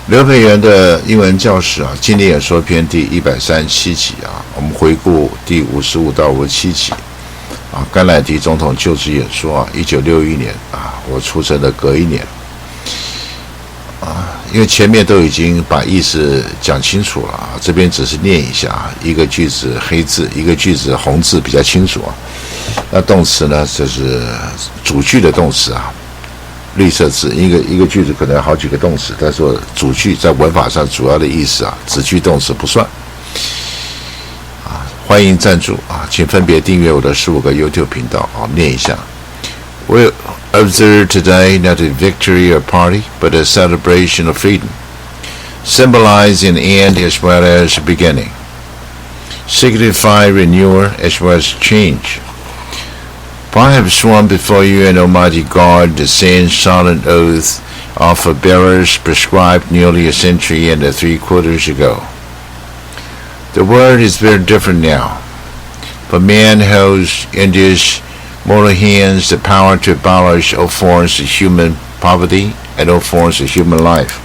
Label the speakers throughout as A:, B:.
A: 刘培元的英文教室经典演说篇第137集我们回顾第55到57集甘乃迪总统就职演说1961年我出生的隔一年因为前面都已经把意思讲清楚了这边只是念一下一个句子黑字，一个句子红字比较清楚那动词呢，就是主句的动词绿色字，一个句子可能有好几个动词，但是主句在文法上主要的意思子句动词不算欢迎赞助请分别订阅我的15个 YouTube 频道念一下。We observe today not a victory or party, but a celebration of freedom, symbolizing an end as well as a beginning, signify renewal as well as change. For I have sworn before you and Almighty God the same solemn oath of forbearance prescribed nearly a century and 3/4 ago. The world is very different now, for man holds in his mortal hands the power to abolish all forms of human poverty and all forms of human life.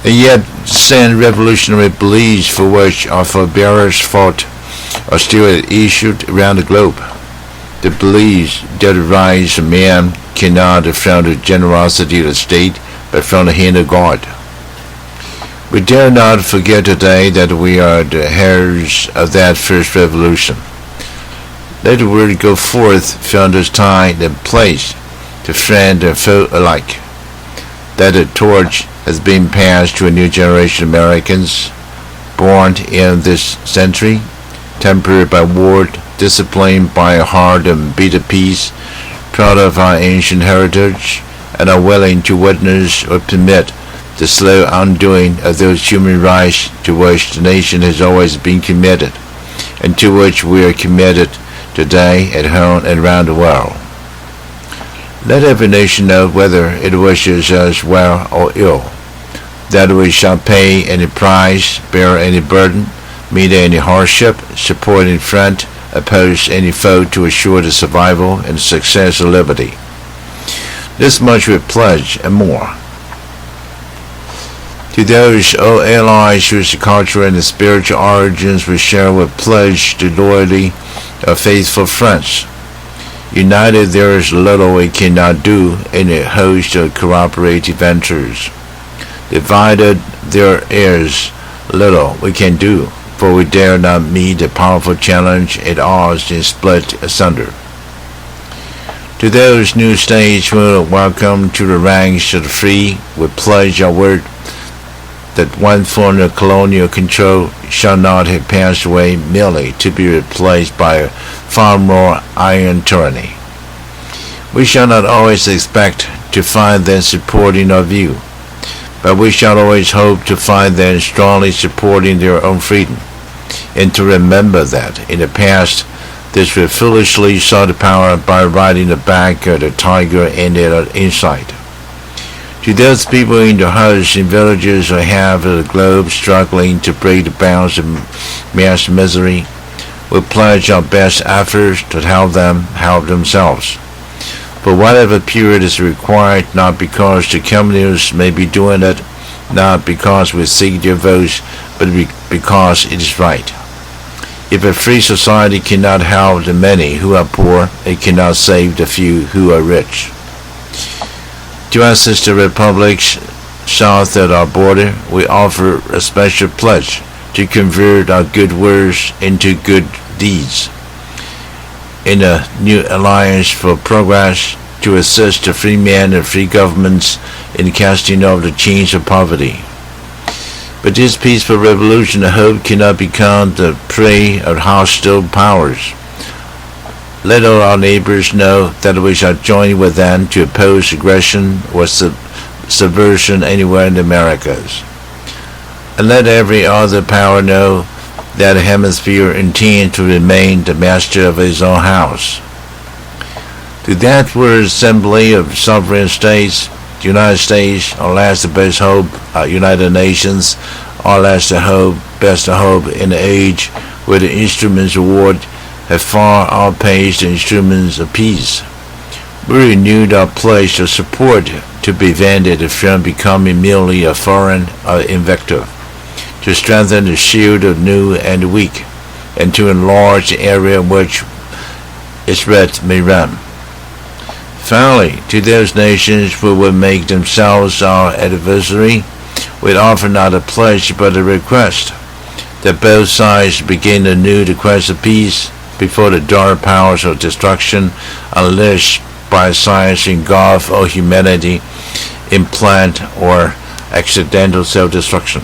A: And yet, same revolutionary beliefs for which our forebearers fought are still at issue around the globe. The beliefs that the rise of man cannot from the generosity of the state, but from the hand of God. We dare not forget today that we are the heirs of that first revolution. Let the word go forth from this time and place to friend and foe alike, that the torch has been passed to a new generation of Americans, born in this century, tempered by war, disciplined by a hard and bitter peace, proud of our ancient heritage, and are willing to witness or permit the slow undoing of those human rights to which the nation has always been committed, and to which we are committed today at home and around the world. Let every nation know whether it wishes us well or ill, that we shall pay any price, bear any burden, meet any hardship, support any friend, oppose any foe to assure the survival and success of liberty. This much we pledge and more. To those old allies whose cultural and spiritual origins we share, we pledge the loyalty of faithful friends. United, there is little we cannot do in a host of cooperative ventures. Divided, there is little we can do, for we dare not meet the powerful challenge at odds and split asunder. To those new states who are welcome to the ranks of the free, we pledge our word that one form of colonial control shall not have passed away merely to be replaced by a far more iron tyranny. We shall not always expect to find them supporting our view, but we shall always hope to find them strongly supporting their own freedom, and to remember that in the past this we foolishly sought power by riding the back of the tiger and their insight. To those people in the huts and villages who have the globe struggling to break the bounds of mass misery, we pledge our best efforts to help them help themselves. For whatever period is required, not because the communists may be doing it, not because we seek their votes, but because it is right. If a free society cannot help the many who are poor, it cannot save the few who are rich. To our sister republics south of our border, we offer a special pledge to convert our good words into good deeds. In a new alliance for progress, to assist the free men and free governments in casting off the chains of poverty. But this peaceful revolution of hope cannot become the prey of hostile powers. Let all our neighbors know that we shall join with them to oppose aggression or subversion anywhere in the Americas. And let every other power know that the hemisphere intends to remain the master of his own house. To that word assembly of sovereign states, the United States, our last best hope, United Nations, our last hope, best hope in the age where the instruments of war have far outpaced the instruments of peace. We renewed our pledge of support to to prevent it from becoming merely a foreign invective, to strengthen the shield of new and weak, and to enlarge the area in which its threat may run. Finally, to those nations who would make themselves our adversary, we offer not a pledge but a request, that both sides begin anew the quest of peace before the dark powers of destruction unleashed by science engulf all humanity in planned or accidental self-destruction.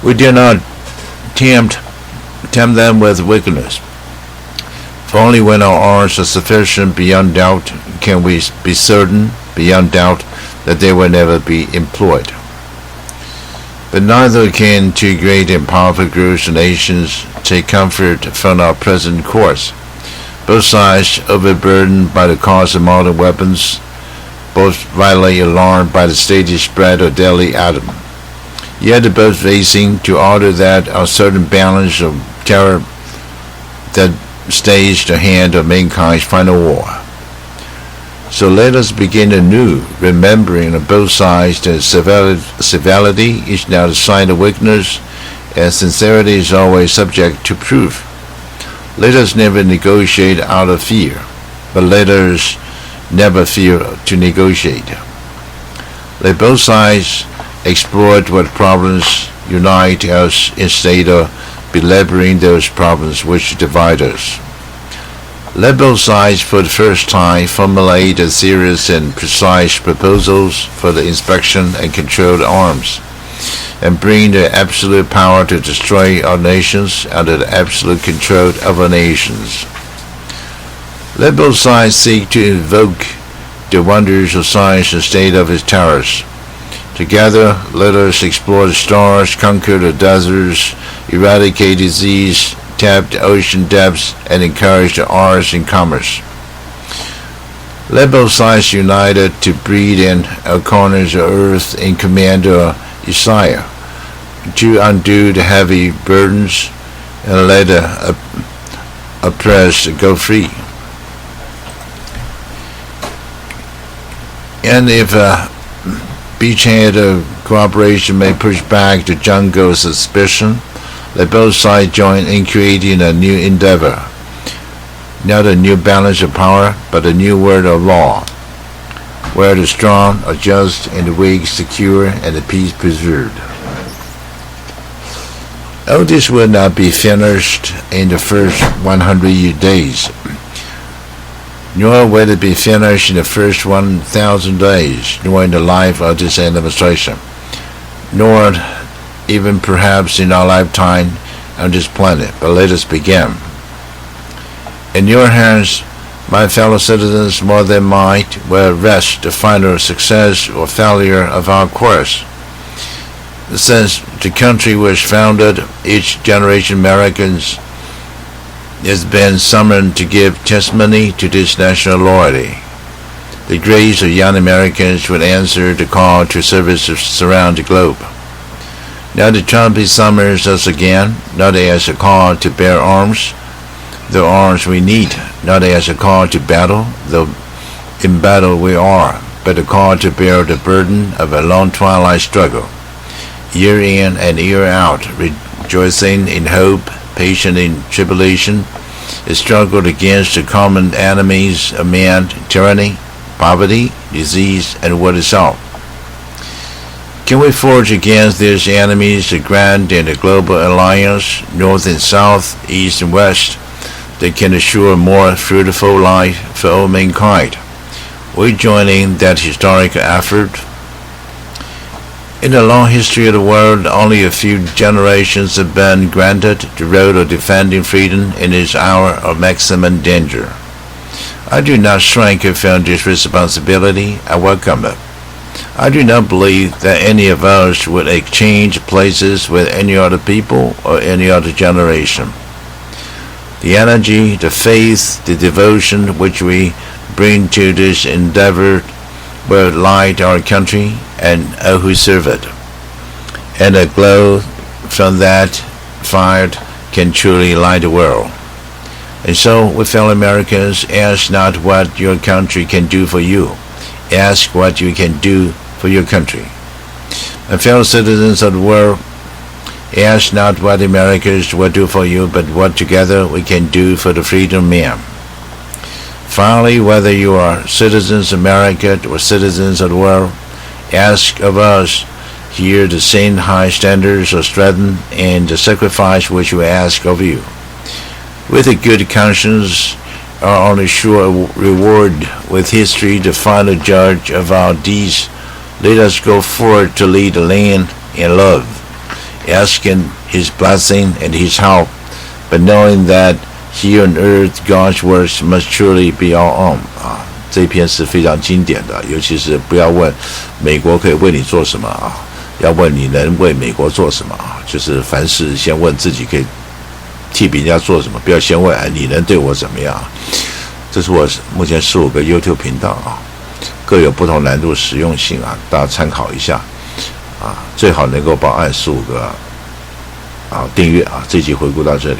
A: We do not tempt them with wickedness, for only when our arms are sufficient beyond doubt can we be certain beyond doubt that they will never be employed. But neither can two great and powerful groups of nations take comfort from our present course. Both sides, overburdened by the cost of modern weapons, both vitally alarmed by the steady spread of deadly atom, yet both facing to order that uncertain balance of terror that stays the hand of mankind's final war. So let us begin anew, remembering on both sides that civility is not a sign of weakness, and sincerity is always subject to proof. Let us never negotiate out of fear, but let us never fear to negotiate. Let both sides exploit what problems unite us instead of belaboring those problems which divide us. Let both sides for the first time formulate a serious and precise proposals for the inspection and control of arms, and bring the absolute power to destroy our nations under the absolute control of our nations. Let both sides seek to invoke the wonders of science instead of its terrors. Together, let us explore the stars, conquer the deserts, eradicate disease, tap the ocean depths, and encourage the arts and commerce. Let both sides united to breed in our corners of earth in command of Isaiah, to undo the heavy burdens and let the oppressed go free. And if a beachhead of cooperation may push back the jungle of suspicion, let both sides join in creating a new endeavor, not a new balance of power, but a new world of law, where the strong are just and the weak secure and the peace preserved. All this will not be finished in the first 100 days, nor will it be finished in the first 1,000 days during the life of this administration, nor even perhaps in our lifetime on this planet. But let us begin. In your hands, my fellow citizens, more than might, will rest the final success or failure of our course. Since the country was founded, each generation of Americans has been summoned to give testimony to this national loyalty. The grace of young Americans would answer the call to service around the globe. Now the trumpet summons us again, not as a call to bear arms, the arms we need, not as a call to battle, though in battle we are, but a call to bear the burden of a long twilight struggle, year in and year out, rejoicing in hope, patient in tribulation, a struggle against the common enemies of man, tyranny, poverty, disease, and what is all. Can we forge against these enemies a grand and a global alliance, north and south, east and west, that can assure a more fruitful life for all mankind? We joining that historic effort. In the long history of the world, only a few generations have been granted the road of defending freedom in its hour of maximum danger. I do not shrink from this responsibility. I welcome it. I do not believe that any of us would exchange places with any other people or any other generation. The energy, the faith, the devotion which we bring to this endeavor will light our country and all who serve it, and a glow from that fire can truly light the world. And so, with fellow Americans, ask not what your country can do for you. Ask what you can do for your country. And fellow citizens of the world, ask not what the Americans will do for you, but what together we can do for the freedom of man. Finally, whether you are citizens of America or citizens of the world, ask of us here the same high standards of strength and the sacrifice which we ask of you. With a good conscience, our only sure reward, with history the final judge of our deeds, let us go forward to lead the land in love, asking his blessing and his help, but knowing that here on earth God's works must surely be our own. 这一篇是非常经典的，尤其是不要问美国可以为你做什么啊，要问你能为美国做什么啊，就是凡事先问自己可以替别人家做什么，不要先问你能对我怎么样。这是我目前15个 YouTube 频道啊，各有不同难度实用性啊，大家参考一下啊，最好能够帮按15个订阅啊。这集回顾到这里。